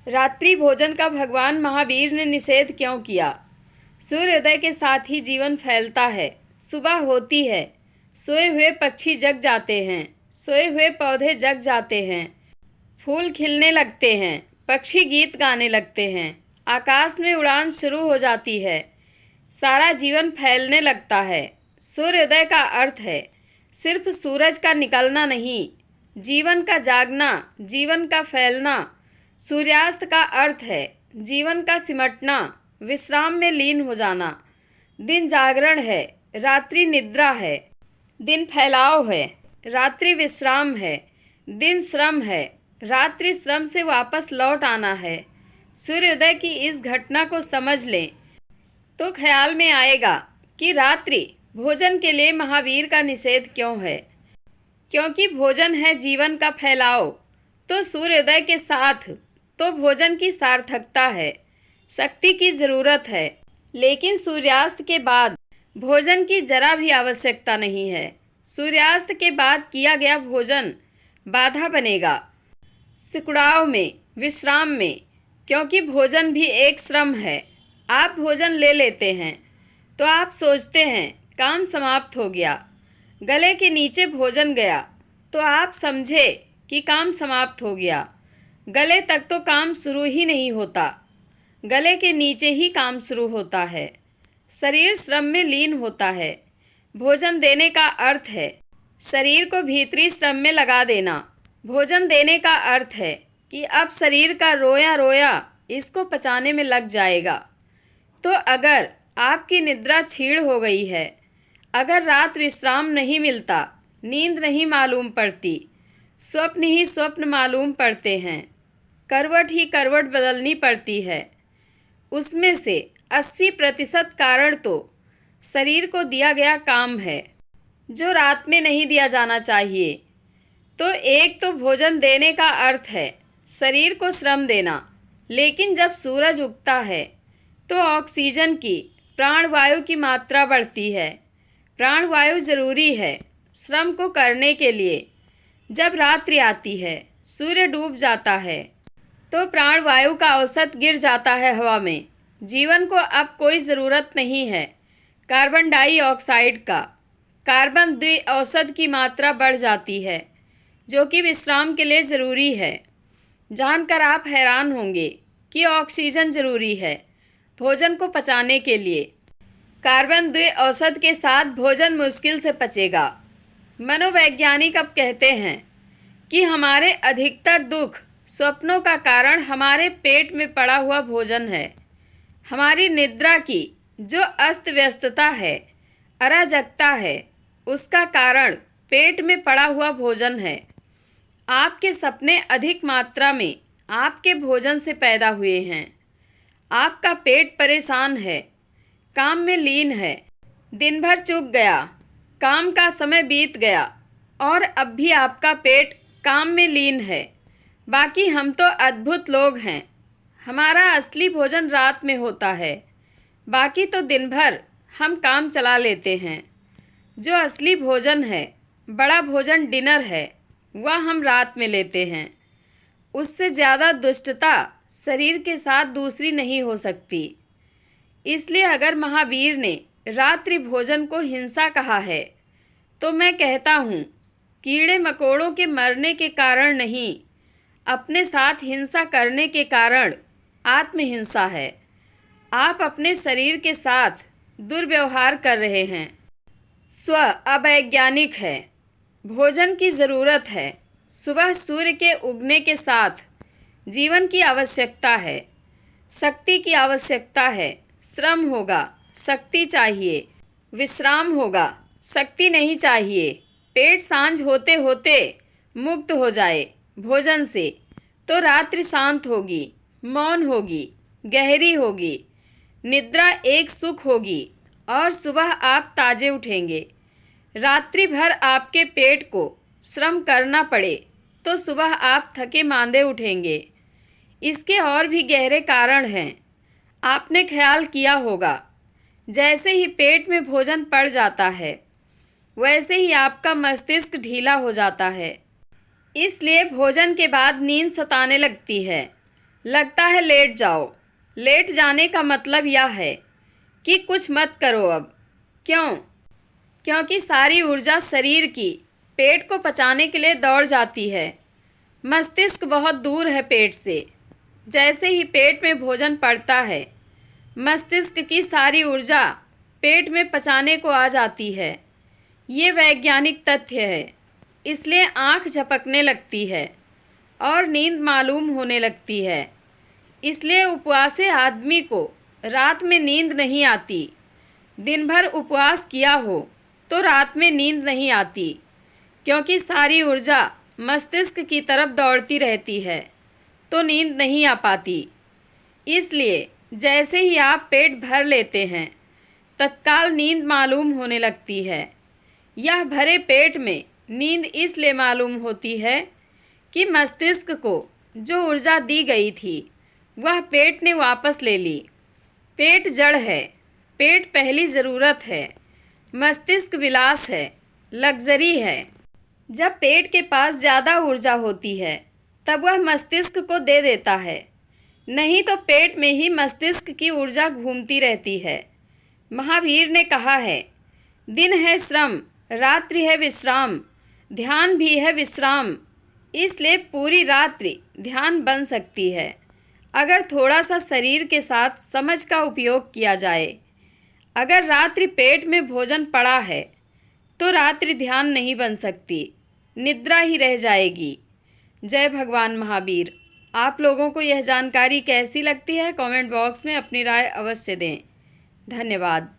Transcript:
रात्रि भोजन का भगवान महावीर ने निषेध क्यों किया? सूर्योदय के साथ ही जीवन फैलता है। सुबह होती है, सोए हुए पक्षी जग जाते हैं, सोए हुए पौधे जग जाते हैं, फूल खिलने लगते हैं, पक्षी गीत गाने लगते हैं, आकाश में उड़ान शुरू हो जाती है, सारा जीवन फैलने लगता है। सूर्योदय का अर्थ है सिर्फ सूरज का निकलना नहीं, जीवन का जागना, जीवन का फैलना। सूर्यास्त का अर्थ है जीवन का सिमटना, विश्राम में लीन हो जाना। दिन जागरण है, रात्रि निद्रा है। दिन फैलाव है, रात्रि विश्राम है। दिन श्रम है, रात्रि श्रम से वापस लौट आना है। सूर्योदय की इस घटना को समझ लें तो ख्याल में आएगा कि रात्रि भोजन के लिए महावीर का निषेध क्यों है। क्योंकि भोजन है जीवन का फैलाव, तो सूर्योदय के साथ तो भोजन की सार्थकता है, शक्ति की ज़रूरत है। लेकिन सूर्यास्त के बाद भोजन की जरा भी आवश्यकता नहीं है। सूर्यास्त के बाद किया गया भोजन बाधा बनेगा सिकुड़ाव में, विश्राम में, क्योंकि भोजन भी एक श्रम है। आप भोजन ले लेते हैं तो आप सोचते हैं काम समाप्त हो गया। गले के नीचे भोजन गया तो आप समझे कि काम समाप्त हो गया। गले तक तो काम शुरू ही नहीं होता, गले के नीचे ही काम शुरू होता है। शरीर श्रम में लीन होता है। भोजन देने का अर्थ है शरीर को भीतरी श्रम में लगा देना। भोजन देने का अर्थ है कि अब शरीर का रोया रोया इसको पचाने में लग जाएगा। तो अगर आपकी निद्रा छीड़ हो गई है, अगर रात विश्राम नहीं मिलता, नींद नहीं मालूम पड़ती, स्वप्न ही स्वप्न मालूम पड़ते हैं, करवट ही करवट बदलनी पड़ती है, उसमें से 80% कारण तो शरीर को दिया गया काम है जो रात में नहीं दिया जाना चाहिए। तो एक तो भोजन देने का अर्थ है शरीर को श्रम देना। लेकिन जब सूरज उगता है तो ऑक्सीजन की, प्राणवायु की मात्रा बढ़ती है। प्राणवायु जरूरी है श्रम को करने के लिए। जब रात्रि आती है, सूर्य डूब जाता है, तो प्राणवायु का औसत गिर जाता है हवा में। जीवन को अब कोई ज़रूरत नहीं है कार्बन डाइऑक्साइड का। कार्बन द्विऔषध की मात्रा बढ़ जाती है जो कि विश्राम के लिए ज़रूरी है। जानकर आप हैरान होंगे कि ऑक्सीजन ज़रूरी है भोजन को पचाने के लिए। कार्बन द्विऔषध के साथ भोजन मुश्किल से पचेगा। मनोवैज्ञानिक अब कहते हैं कि हमारे अधिकतर दुख, स्वप्नों का कारण हमारे पेट में पड़ा हुआ भोजन है। हमारी निद्रा की जो अस्त व्यस्तता है, अराजकता है, उसका कारण पेट में पड़ा हुआ भोजन है। आपके सपने अधिक मात्रा में आपके भोजन से पैदा हुए हैं। आपका पेट परेशान है, काम में लीन है, दिन भर चूक गया, काम का समय बीत गया और अब भी आपका पेट काम में लीन है। बाकी हम तो अद्भुत लोग हैं, हमारा असली भोजन रात में होता है। बाकी तो दिन भर हम काम चला लेते हैं। जो असली भोजन है, बड़ा भोजन डिनर है, वह हम रात में लेते हैं। उससे ज़्यादा दुष्टता शरीर के साथ दूसरी नहीं हो सकती। इसलिए अगर महावीर ने रात्रि भोजन को हिंसा कहा है तो मैं कहता हूँ कीड़े मकोड़ों के मरने के कारण नहीं, अपने साथ हिंसा करने के कारण आत्महिंसा है। आप अपने शरीर के साथ दुर्व्यवहार कर रहे हैं। स्व अवैज्ञानिक है। भोजन की ज़रूरत है। सुबह सूर्य के उगने के साथ जीवन की आवश्यकता है, शक्ति की आवश्यकता है। श्रम होगा, शक्ति चाहिए। विश्राम होगा, शक्ति नहीं चाहिए। पेट सांझ होते होते मुक्त हो जाए भोजन से तो रात्रि शांत होगी, मौन होगी, गहरी होगी। निद्रा एक सुख होगी और सुबह आप ताजे उठेंगे। रात्रि भर आपके पेट को श्रम करना पड़े तो सुबह आप थके मांदे उठेंगे। इसके और भी गहरे कारण हैं। आपने ख्याल किया होगा, जैसे ही पेट में भोजन पड़ जाता है वैसे ही आपका मस्तिष्क ढीला हो जाता है। इसलिए भोजन के बाद नींद सताने लगती है। लगता है लेट जाओ। लेट जाने का मतलब यह है कि कुछ मत करो अब। क्यों? क्योंकि सारी ऊर्जा शरीर की पेट को पचाने के लिए दौड़ जाती है। मस्तिष्क बहुत दूर है पेट से। जैसे ही पेट में भोजन पड़ता है, मस्तिष्क की सारी ऊर्जा पेट में पचाने को आ जाती है। ये वैज्ञानिक तथ्य है। इसलिए आँख झपकने लगती है और नींद मालूम होने लगती है। इसलिए उपवासी आदमी को रात में नींद नहीं आती। दिन भर उपवास किया हो तो रात में नींद नहीं आती, क्योंकि सारी ऊर्जा मस्तिष्क की तरफ दौड़ती रहती है, तो नींद नहीं आ पाती। इसलिए जैसे ही आप पेट भर लेते हैं, तत्काल नींद मालूम होने लगती है। यह भरे पेट में नींद इसलिए मालूम होती है कि मस्तिष्क को जो ऊर्जा दी गई थी वह पेट ने वापस ले ली। पेट जड़ है, पेट पहली ज़रूरत है। मस्तिष्क विलास है, लग्जरी है। जब पेट के पास ज़्यादा ऊर्जा होती है तब वह मस्तिष्क को दे देता है, नहीं तो पेट में ही मस्तिष्क की ऊर्जा घूमती रहती है। महावीर ने कहा है, दिन है श्रम, रात्रि है विश्राम, ध्यान भी है विश्राम। इसलिए पूरी रात्रि ध्यान बन सकती है अगर थोड़ा सा शरीर के साथ समझ का उपयोग किया जाए। अगर रात्रि पेट में भोजन पड़ा है तो रात्रि ध्यान नहीं बन सकती, निद्रा ही रह जाएगी। जय भगवान महावीर। आप लोगों को यह जानकारी कैसी लगती है? कमेंट बॉक्स में अपनी राय अवश्य दें। धन्यवाद।